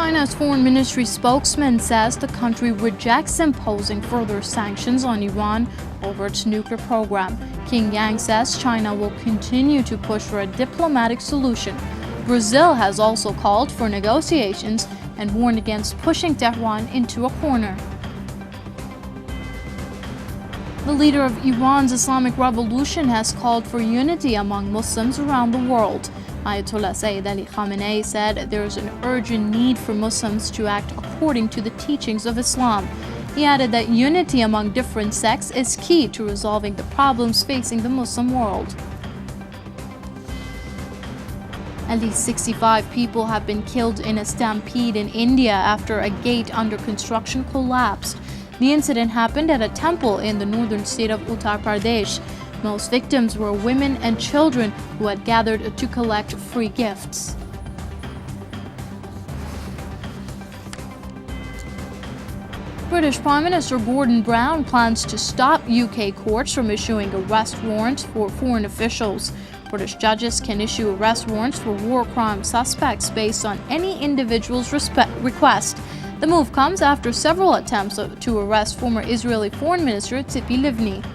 China's foreign ministry spokesman says the country rejects imposing further sanctions on Iran over its nuclear program. King Yang says China will continue to push for a diplomatic solution. Brazil has also called for negotiations and warned against pushing Tehran into a corner. The leader of Iran's Islamic Revolution has called for unity among Muslims around the world. Ayatollah Sayyid Ali Khamenei said there is an urgent need for Muslims to act according to the teachings of Islam. He added that unity among different sects is key to resolving the problems facing the Muslim world. At least 65 people have been killed in a stampede in India after a gate under construction collapsed. The incident happened at a temple in the northern state of Uttar Pradesh. Most victims were women and children who had gathered to collect free gifts. British Prime Minister Gordon Brown plans to stop UK courts from issuing arrest warrants for foreign officials. British judges can issue arrest warrants for war crime suspects based on any individual's request. The move comes after several attempts to arrest former Israeli Foreign Minister Tzipi Livni.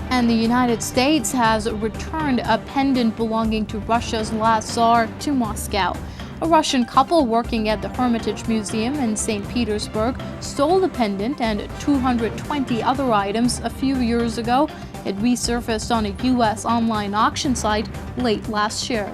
And the United States has returned a pendant belonging to Russia's last Tsar to Moscow. A Russian couple working at the Hermitage Museum in St. Petersburg stole the pendant and 220 other items a few years ago. It resurfaced on a U.S. online auction site late last year.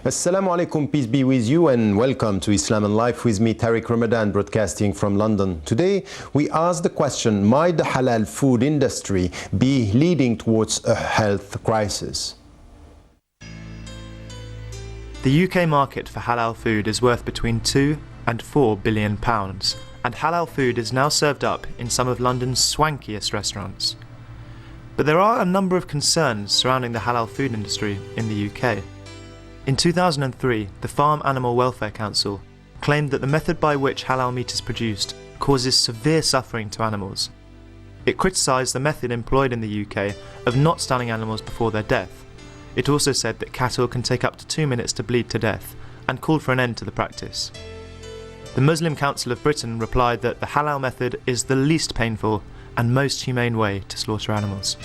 Assalamu alaikum, peace be with you, and welcome to Islam and Life with me, Tariq Ramadan, broadcasting from London. Today, we ask the question, might the halal food industry be leading towards a health crisis? The UK market for halal food is worth between £2 and £4 billion, and halal food is now served up in some of London's swankiest restaurants. But there are a number of concerns surrounding the halal food industry in the UK. In 2003, the Farm Animal Welfare Council claimed that the method by which halal meat is produced causes severe suffering to animals. It criticised the method employed in the UK of not stunning animals before their death. It also said that cattle can take up to 2 minutes to bleed to death, and called for an end to the practice. The Muslim Council of Britain replied that the halal method is the least painful and most humane way to slaughter animals.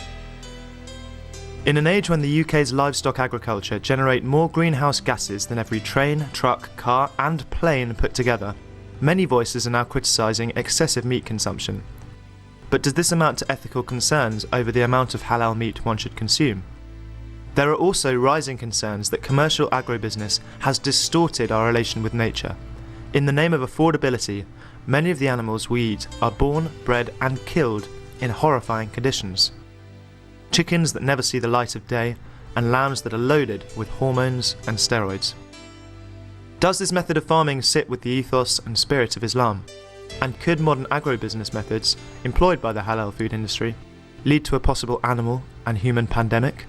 In an age when the UK's livestock agriculture generate more greenhouse gases than every train, truck, car and plane put together, many voices are now criticising excessive meat consumption. But does this amount to ethical concerns over the amount of halal meat one should consume? There are also rising concerns that commercial agrobusiness has distorted our relation with nature. In the name of affordability, many of the animals we eat are born, bred and killed in horrifying conditions. Chickens that never see the light of day, and lambs that are loaded with hormones and steroids. Does this method of farming sit with the ethos and spirit of Islam? And could modern agrobusiness methods, employed by the halal food industry, lead to a possible animal and human pandemic?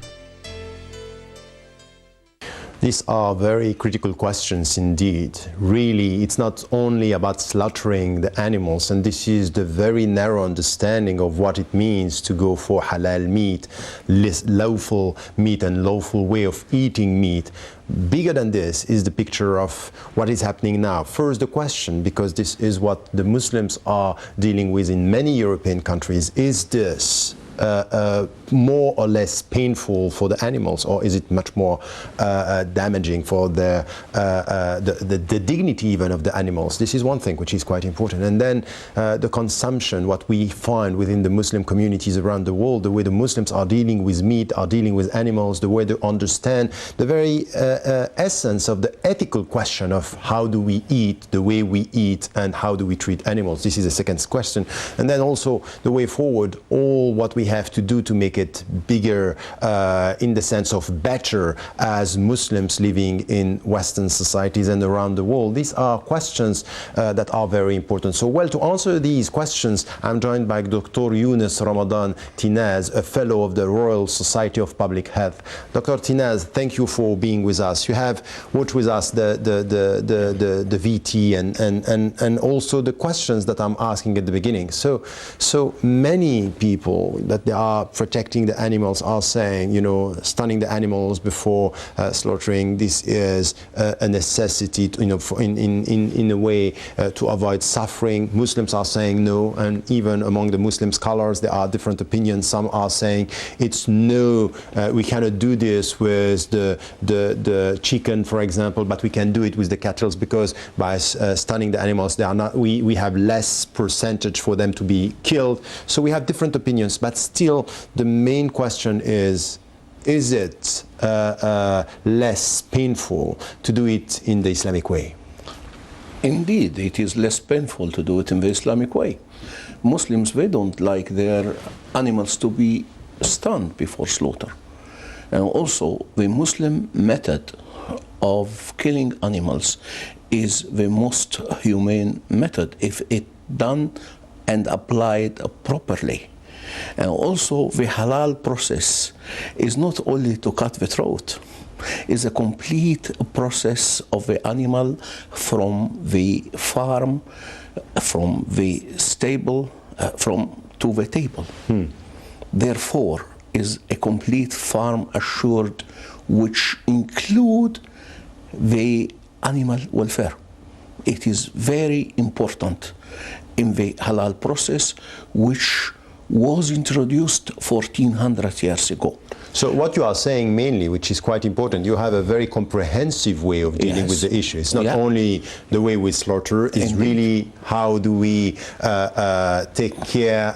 These are very critical questions indeed. Really, it's not only about slaughtering the animals, and this is the very narrow understanding of what it means to go for halal meat, lawful meat and lawful way of eating meat. Bigger than this is the picture of what is happening now. First, the question, because this is what the Muslims are dealing with in many European countries, is this: more or less painful for the animals, or is it much more damaging for the dignity even of the animals? This is one thing which is quite important. And then the consumption, what we find within the Muslim communities around the world, the way the Muslims are dealing with meat, are dealing with animals, the way they understand the very essence of the ethical question of how do we eat, the way we eat, and how do we treat animals. This is the second question. And then also the way forward, all what we have to do to make it bigger in the sense of better as Muslims living in Western societies and around the world. These are questions that are very important. So, well, to answer these questions, I'm joined by Dr. Yunus Teinaz, a fellow of the Royal Society of Public Health. Dr. Teinaz, thank you for being with us. You have watched with us the VT and also the questions that I'm asking at the beginning. So many people that they are protecting the animals are saying, you know, stunning the animals before slaughtering, this is a necessity, you know, in a way to avoid suffering. Muslims are saying no, and even among the Muslim scholars there are different opinions. Some are saying it's no, we cannot do this with the chicken, for example, but we can do it with the cattle because by stunning the animals, they are not. We have less percentage for them to be killed. So we have different opinions, but still the main question is it less painful to do it in the Islamic way? Indeed, it is less painful to do it in the Islamic way. Muslims, they don't like their animals to be stunned before slaughter. And also, the Muslim method of killing animals is the most humane method if it done and applied properly. And also, the halal process is not only to cut the throat. Is a complete process of the animal from the farm, from the stable, to the table. Therefore, is a complete farm assured, which include the animal welfare. It is very important in the halal process, which was introduced 1400 years ago. So what you are saying mainly, which is quite important, you have a very comprehensive way of dealing with the issue. It's not only the way we slaughter, it's really how do we take care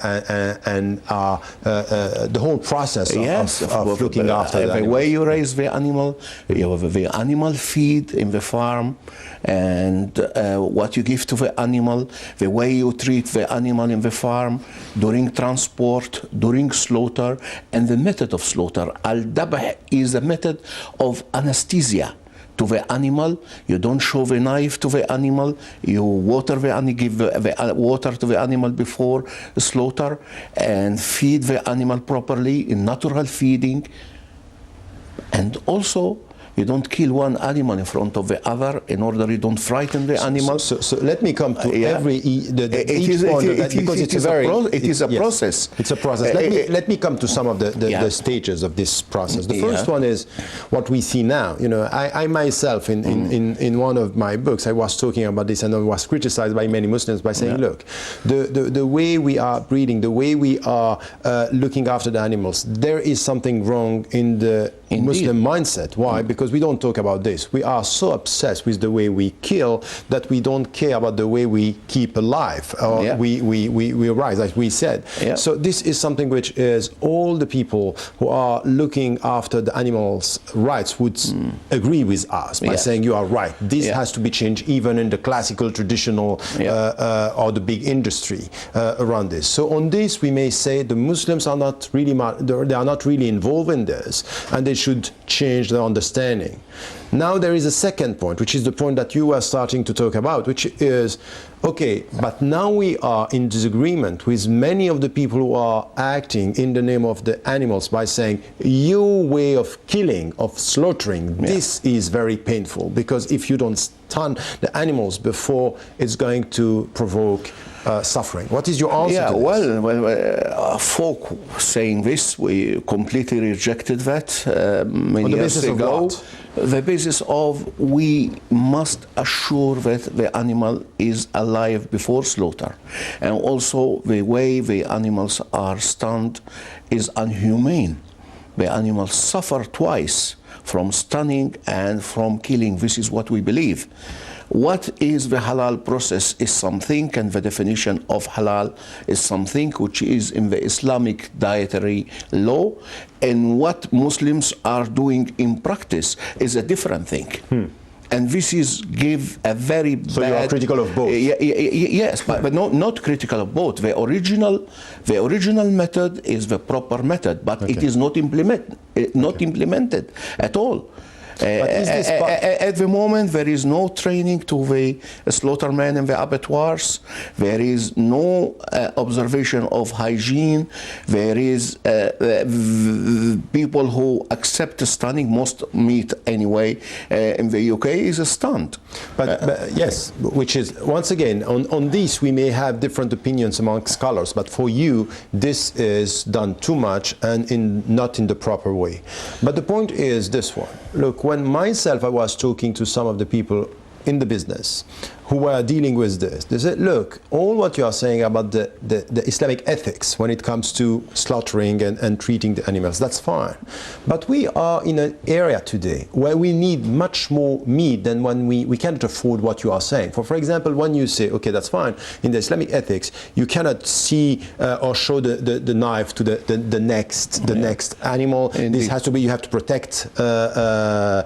and the whole process of looking after the way you raise the animal, you have the animal feed in the farm, and what you give to the animal, the way you treat the animal in the farm, during transport, during slaughter, and the method of slaughter. Al-Dabh is a method of anesthesia to the animal. You don't show the knife to the animal, you water the animal, give the water to the animal before slaughter, and feed the animal properly in natural feeding. And also, you don't kill one animal in front of the other in order you don't frighten the animal. So let me come to each point because it is a process. It's a process. Let me come to some of the stages of this process. The first one is what we see now. You know, I myself in one of my books I was talking about this, and I was criticized by many Muslims by saying, look, the way we are breeding, the way we are looking after the animals, there is something wrong in the Muslim mindset. Why? Because we don't talk about this. We are so obsessed with the way we kill that we don't care about the way we keep alive, or we rise, as we said. So this is something which is all the people who are looking after the animals' rights would agree with us by saying you are right. This has to be changed, even in the classical, traditional, or the big industry around this. So on this, we may say the Muslims are not really they are not really involved in this, and they should change their understanding. Now there is a second point, which is the point that you were starting to talk about, which is, okay, but now we are in disagreement with many of the people who are acting in the name of the animals by saying, your way of killing, of slaughtering, this is very painful, because if you don't stun the animals before, it's going to provoke suffering. What is your answer to this? Well, folk saying this, we completely rejected that many years ago. The basis of we must assure that the animal is alive before slaughter, and also the way the animals are stunned is inhumane. The animals suffer twice from stunning and from killing. This is what we believe. What is the halal process is something, and the definition of halal is something which is in the Islamic dietary law, and what Muslims are doing in practice is a different thing. And this is give a very So bad... you are critical of both? Yes, but not critical of both. The original method is the proper method, but it is not implemented at all. At the moment, there is no training to the slaughtermen in the abattoirs. There is no observation of hygiene. There is people who accept stunning. Most meat, anyway, in the UK is stunned. But yes, which is, once again, on this we may have different opinions among scholars, but for you, this is done too much and not in the proper way. But the point is this one. Look, when myself I was talking to some of the people in the business who were dealing with this, they said, look, all what you are saying about the Islamic ethics when it comes to slaughtering and treating the animals, that's fine. But we are in an area today where we need much more meat than when we cannot afford what you are saying. For example, when you say, okay, that's fine, in the Islamic ethics, you cannot see or show the knife to the next animal. Indeed. This has to be, you have to protect her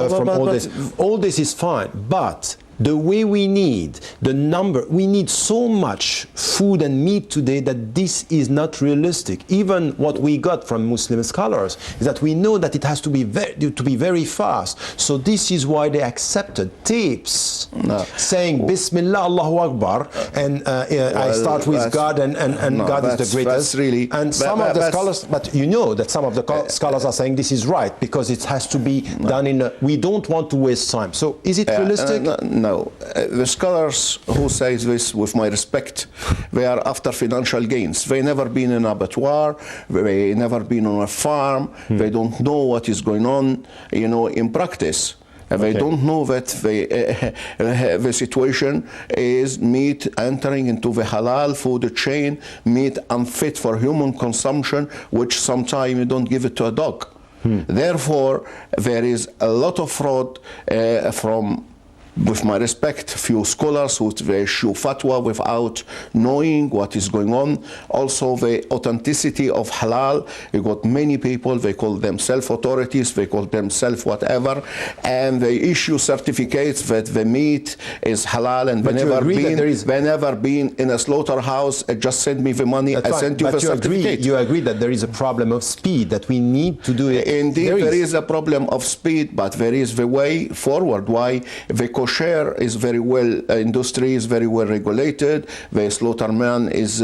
from all this. All this is fine, but the way we need, the number, we need so much food and meat today that this is not realistic. Even what we got from Muslim scholars is that we know that it has to be very fast. So this is why they accepted tapes saying Bismillah, Allahu Akbar, and I start with God and God is the greatest. And some of the scholars, but you know that some of the scholars are saying this is right because it has to be done in we don't want to waste time. So is it realistic? No. The scholars who say this, with my respect, they are after financial gains. They never been in an abattoir, they never been on a farm, they don't know what is going on, in practice. They don't know that the situation is meat entering into the halal food chain, meat unfit for human consumption, which sometimes you don't give it to a dog. Therefore, there is a lot of fraud from, with my respect, few scholars who issue fatwa without knowing what is going on. Also, the authenticity of halal. You got many people, they call themselves authorities, they call themselves whatever, and they issue certificates that the meat is halal, and they never been in a slaughterhouse. Just send me the money, I sent you the certificate. You agree that there is a problem of speed, that we need to do it. Indeed, there is a problem of speed, but there is the way forward. Why? The kosher is very well, industry is very well regulated. The slaughterman is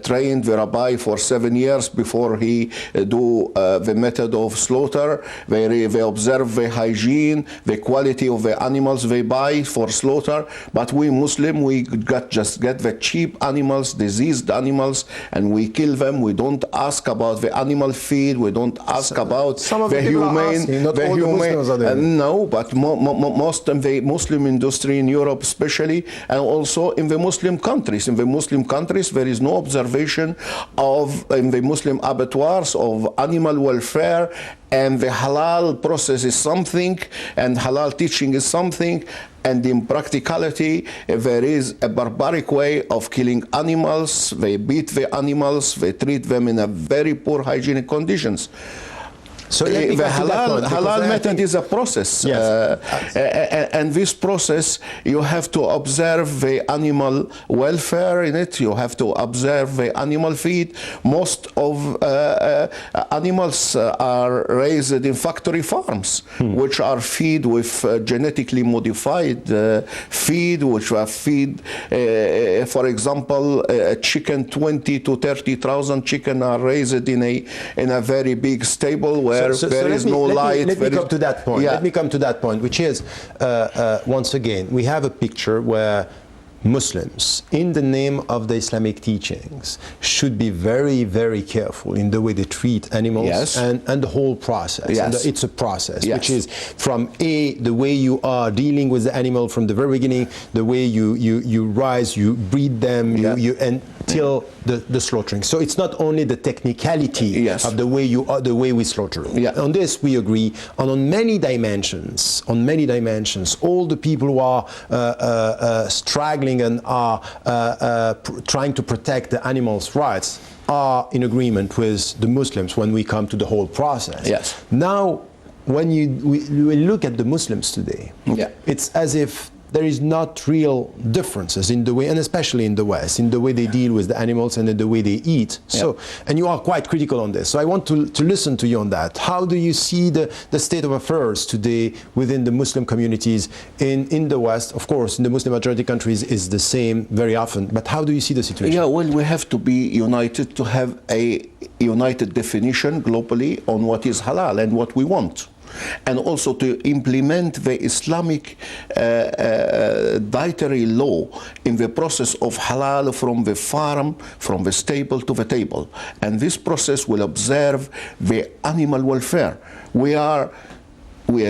trained, the rabbi, for 7 years before he do the method of slaughter. They observe the hygiene, the quality of the animals they buy for slaughter. But we Muslim, we just get the cheap animals, diseased animals, and we kill them. We don't ask about the animal feed. We don't ask about the humane. No, but most of the Muslim industry in Europe especially, and also in the Muslim countries. In the Muslim countries, there is no observation of, in the Muslim abattoirs, of animal welfare, and the halal process is something, and halal teaching is something, and in practicality, there is a barbaric way of killing animals. They beat the animals, they treat them in a very poor hygienic conditions. So the halal method is a process, and this process, you have to observe the animal welfare in it. You have to observe the animal feed. Most of animals are raised in factory farms, which are feed with genetically modified feed, which are feed, for example, a chicken, 20 to 30,000 chicken are raised in a very big stable where there is no light. Let me come to that point. Yeah. Let me come to that point, which is, once again, we have a picture where Muslims, in the name of the Islamic teachings, should be very, very careful in the way they treat animals. Yes. And the whole process. Yes. And it's a process, Yes. which is from the way you are dealing with the animal from the very beginning, the way you rise, you breed them, Yeah. you until the slaughtering. So it's not only the technicality Yes. of the way you are, the way we slaughter. Yeah. On this we agree. And on many dimensions, all the people who are struggling and are trying to protect the animals' rights are in agreement with the Muslims when we come to the whole process. Yes. Now, when we look at the Muslims today, Yeah. it's as if there is not real differences in the way, and especially in the West, in the way they deal with the animals and in the way they eat. So, and you are quite critical on this. So I want to listen to you on that. How do you see the state of affairs today within the Muslim communities in the West? Of course, in the Muslim majority countries is the same very often, but how do you see the situation? Yeah, well, we have to be united to have a united definition globally on what is halal and what we want. And also to implement the Islamic dietary law in the process of halal from the farm, from the stable to the table. And this process will observe the animal welfare. We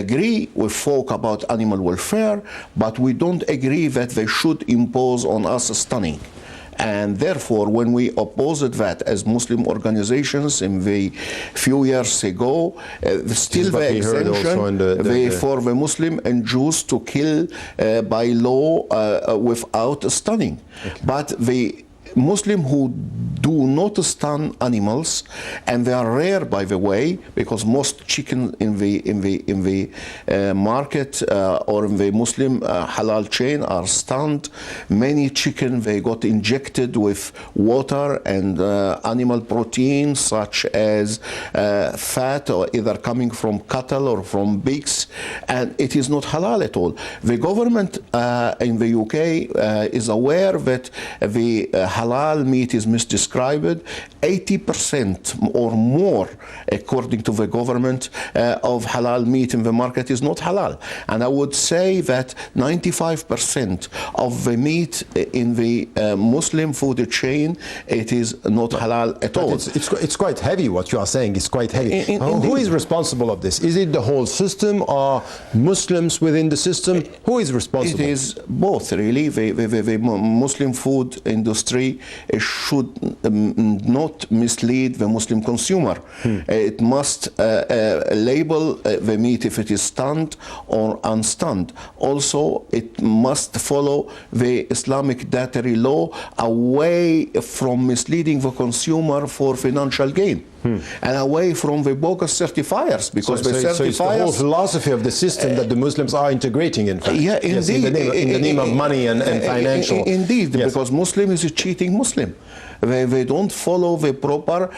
agree with folk about animal welfare, but we don't agree that they should impose on us stunning. And therefore, when we opposed that as Muslim organizations in the few years ago, still the exemption for the Muslim and Jews to kill by law without stunning. Okay. But the Muslim who do not stun animals, and they are rare, by the way, because most chicken in the market or in the Muslim halal chain are stunned. Many chicken they got injected with water and animal protein, such as fat, or either coming from cattle or from pigs, and it is not halal at all. The government in the UK is aware that the halal meat is misdescribed. 80% or more, according to the government, of halal meat in the market is not halal. And I would say that 95% of the meat in the Muslim food chain, it is not halal at all. It's quite heavy. What you are saying is quite heavy. Who is responsible of this? Is it the whole system or Muslims within the system? Who is responsible? It is both, really. The Muslim food industry should not mislead the Muslim consumer. It must label the meat if it is stunned or unstunned. Also, it must follow the Islamic dietary law away from misleading the consumer for financial gain. And away from the bogus certifiers, because the certifiers... So it's the whole philosophy of the system that the Muslims are integrating, in fact. Yeah, indeed. Yes, in the name of money and financial... Indeed, yes. Because Muslim is a cheating Muslim. They don't follow the proper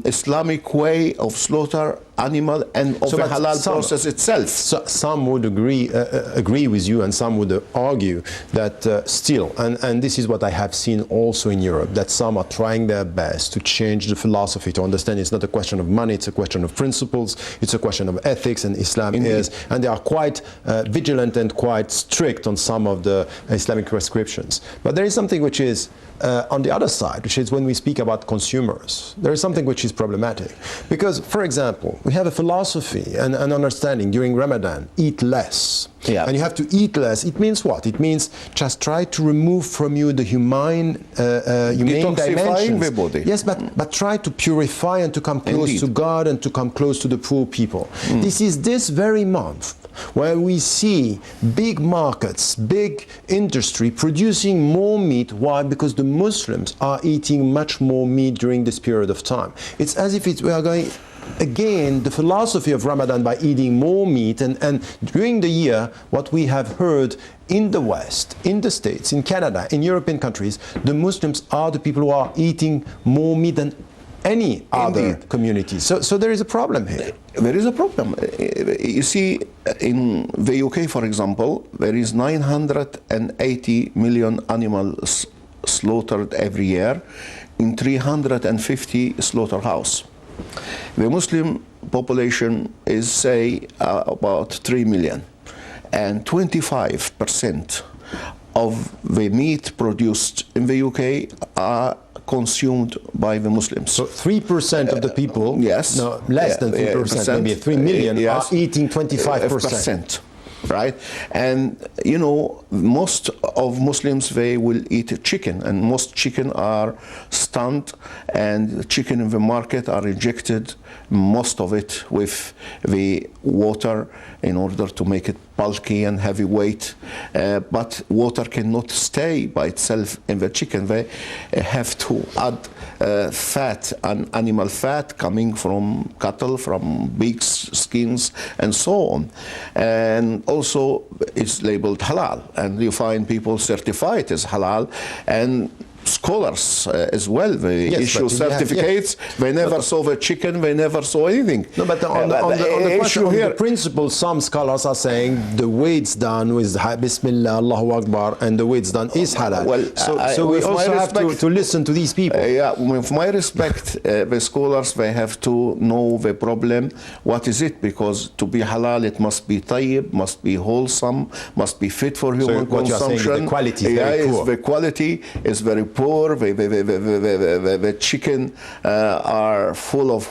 Islamic way of slaughter animal and of the halal process itself. So some would agree with you, and some would argue that still, and this is what I have seen also in Europe, that some are trying their best to change the philosophy, to understand it's not a question of money, it's a question of principles, it's a question of ethics, and Islam is, and they are quite vigilant and quite strict on some of the Islamic prescriptions. But there is something which is on the other side, which is when we speak about consumers, there is something which is problematic. Because, for example, we have a philosophy and an understanding during Ramadan, eat less. Yeah. And you have to eat less. It means what? It means just try to remove from you the humane dimensions. The body. Yes, but try to purify and to come close to God and to come close to the poor people. This is this very month where we see big markets, big industry producing more meat. Why? Because the Muslims are eating much more meat during this period of time. It's as if we are going again the philosophy of Ramadan by eating more meat, and during the year what we have heard in the West, in the States, in Canada, in European countries, the Muslims are the people who are eating more meat than any other community. So there is a problem here. There is a problem. You see, in the UK, for example, there is 980 million animals slaughtered every year in 350 slaughterhouses. The Muslim population is, say, about 3 million, and 25% of the meat produced in the UK are consumed by the Muslims. So 3% of the people, yes, no, less than 3%, maybe 3 million, yes, are eating 25%. percent. Right, and you know, most of Muslims, they will eat chicken, and most chicken are stunned, and chicken in the market are injected, most of it with the water in order to make it bulky and heavyweight, but water cannot stay by itself in the chicken. They have to add fat, and animal fat coming from cattle, from pigs' skins, and so on. And also it's labeled halal, and you find people certified as halal, and scholars as well, they issue certificates. They never saw the chicken, they never saw anything. No, but on the question here, the principle, some scholars are saying the way it's done with Bismillah, Allahu Akbar, and the way it's done is halal. Well, so we also have to listen to these people. With my respect, the scholars, they have to know the problem. What is it? Because to be halal, it must be tayyib, must be wholesome, must be fit for human consumption. What you're saying, the quality is very poor. The quality is very poor. The chicken are full of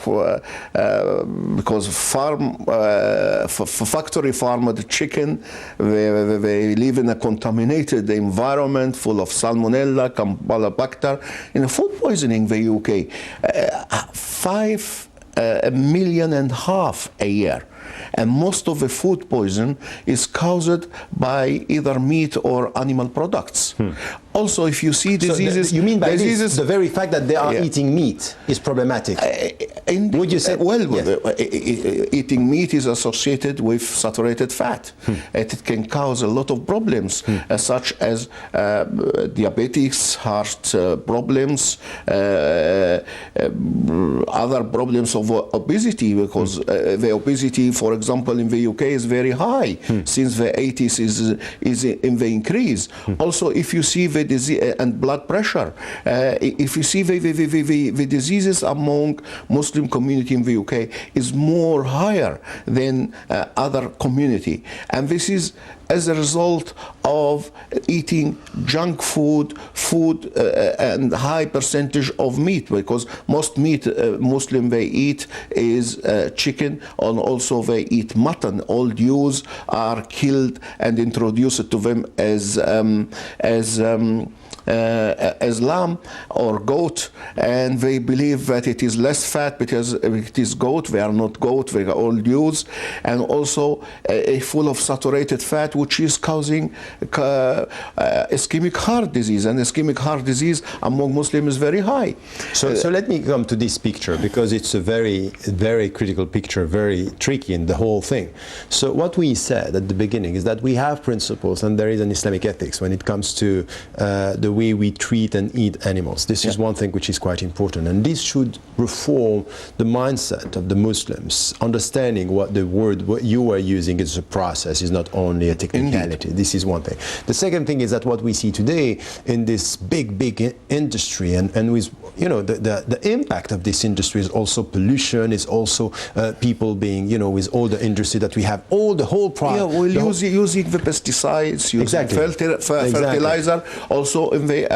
because factory farmed chicken. They live in a contaminated environment full of salmonella, campylobacter. In food poisoning, in the UK, 5.5 million a year. And most of the food poison is caused by either meat or animal products. Also, if you see diseases... So you mean by diseases, the very fact that they are eating meat is problematic? Would you say? Well, eating meat is associated with saturated fat. It can cause a lot of problems, such as diabetes, heart problems, other problems of obesity, because the obesity, for example, in the UK is very high. Since the 80s is in the increase. Also, if you see the disease and blood pressure, if you see the diseases among Muslim community in the UK is more higher than other community, and this is as a result of eating junk food and high percentage of meat, because most meat Muslim they eat is chicken, and also they eat mutton. All Jews are killed and introduced to them as lamb or goat, and they believe that it is less fat because it is goat. They are not goat, they are all Jews, and also full of saturated fat, which is causing ischemic heart disease, and ischemic heart disease among Muslims is very high. So let me come to this picture, because it's a very, very critical picture, very tricky in the whole thing. So what we said at the beginning is that we have principles, and there is an Islamic ethics when it comes to the way we treat and eat animals. This is one thing which is quite important, and this should reform the mindset of the Muslims, understanding what the word what you are using is a process, is not only a technicality. This is one thing. The second thing is that what we see today in this big industry, and with the impact of this industry is also pollution, is also people being with all the industry that we have, the whole product. Yeah, well, using the pesticides, using fertilizer, also in the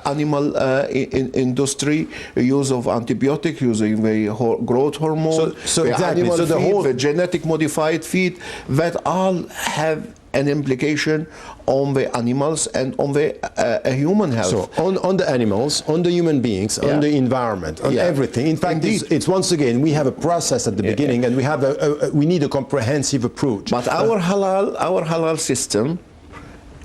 animal industry, use of antibiotic, using the growth hormone, the genetic modified feed, that all have an implication on the animals and on the human health. So on the animals, on the human beings, on the environment, on everything. In fact, it's once again, we have a process at the beginning, and we need a comprehensive approach. But our halal system,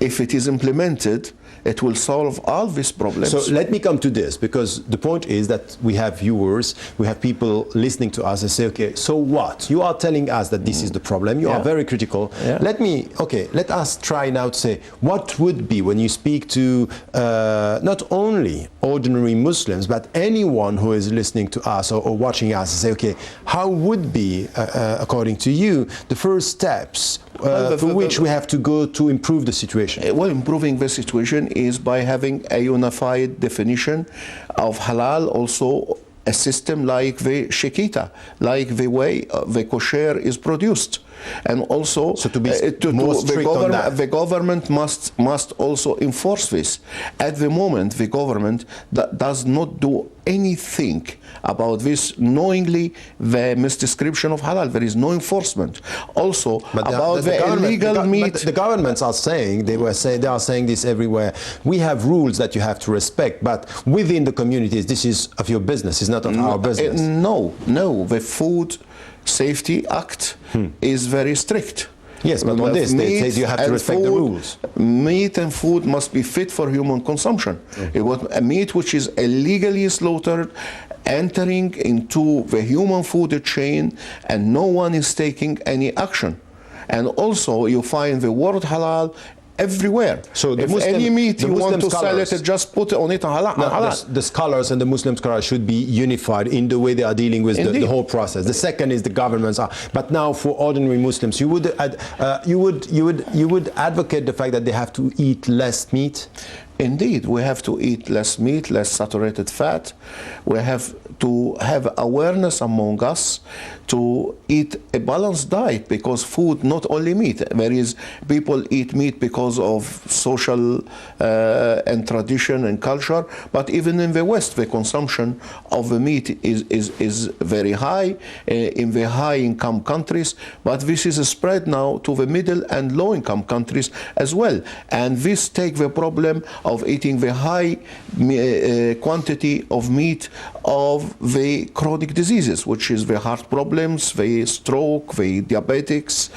if it is implemented, it will solve all these problems. So let me come to this, because the point is that we have viewers, we have people listening to us and say, okay, so what? You are telling us that this is the problem. You are very critical. Let us try now to say, what would be, when you speak to not only ordinary Muslims, but anyone who is listening to us or watching us, and say, okay, how would be, according to you, the first steps for which we have to go to improve the situation? Well, improving the situation is by having a unified definition of halal, also a system like the shekita, like the way the kosher is produced. And also, So to be more strict on that. the government must also enforce this. At the moment, the government does not do anything about this, knowingly the misdescription of halal. There is no enforcement. Also, about the illegal meat. But the governments are saying, they are saying this everywhere. We have rules that you have to respect, but within the communities, this is of your business. It's not of our business. No. The Food Safety Act is very strict. Yes, but on this, they say you have to respect the rules. Meat and food must be fit for human consumption. A meat which is illegally slaughtered, entering into the human food chain, and no one is taking any action. And also, you find the word halal everywhere. So if any meat you want to sell it, just put on it halal. The scholars and the Muslim scholars should be unified in the way they are dealing with the whole process. The second is the governments are. But now, for ordinary Muslims, you would advocate the fact that they have to eat less meat. Indeed, we have to eat less meat, less saturated fat. We have to have awareness among us to eat a balanced diet, because food, not only meat. There is people eat meat because of social and tradition and culture, but even in the West, the consumption of the meat is very high in the high-income countries, but this is spread now to the middle and low-income countries as well. And this takes the problem of eating the high quantity of meat of the chronic diseases, which is the heart problems, the stroke, the diabetics,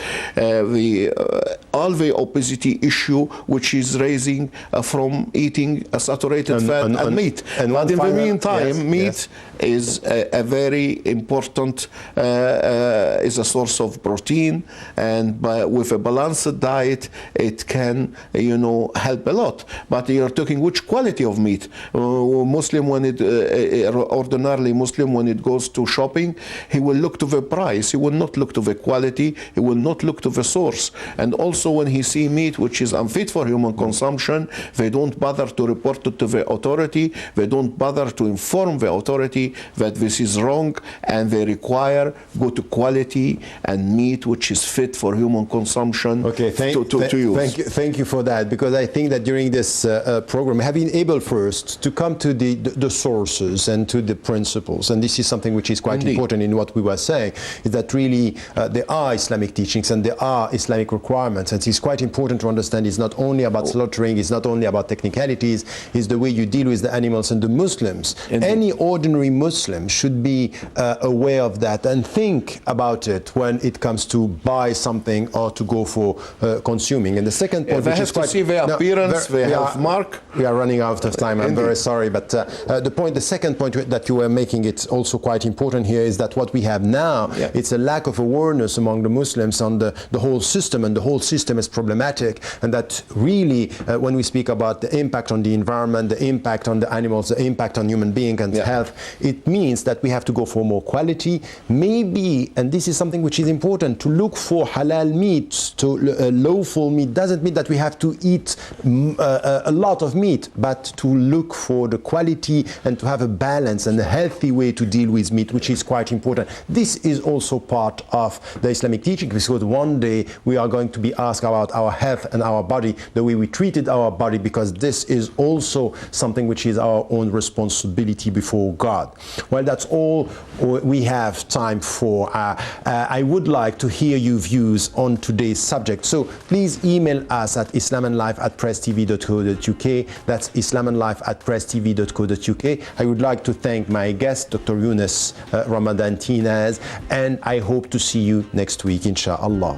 all the obesity issue, which is raising from eating saturated fat and meat. But in the meantime, meat is a very important, is a source of protein, and with a balanced diet, it can, help a lot. But you're talking which quality of meat. Muslim, ordinarily Muslim, when it goes to shopping, he will look to the price. He will not look to the quality. He will not look to the source. And also, when he see meat which is unfit for human consumption, they don't bother to report it to the authority. They don't bother to inform the authority that this is wrong, and they require good quality and meat which is fit for human consumption to use. Thank you for that, because I think that during this program, have been able first to come to the sources and to the principles, and this is something which is quite important in what we were saying, is that really there are Islamic teachings and there are Islamic requirements, and it's quite important to understand it's not only about slaughtering, it's not only about technicalities, it's the way you deal with the animals. And the Muslims, any ordinary Muslim should be aware of that and think about it when it comes to buy something or to go for consuming. And the second point, which is quite... They have to see their appearance, they have mark. We are running out of time, I'm very sorry, but the second point that you were making, it's also quite important here, is that what we have now, it's a lack of awareness among the Muslims on the whole system, and the whole system is problematic, and that really, when we speak about the impact on the environment, the impact on the animals, the impact on human being and health, it means that we have to go for more quality, maybe, and this is something which is important, to look for halal meat, to lawful meat. Doesn't mean that we have to eat a lot of meat, but to look for the quality and to have a balance and a healthy way to deal with meat, which is quite important. This is also part of the Islamic teaching, because one day we are going to be asked about our health and our body, the way we treated our body, because this is also something which is our own responsibility before God. Well, that's all we have time for. I would like to hear your views on today's subject, so please email us at islamanlife@presstv.co.uk. That's islamanlife@presstv.co.uk. I would like to thank my guest, Dr. Yunus Teinaz, and I hope to see you next week, inshallah.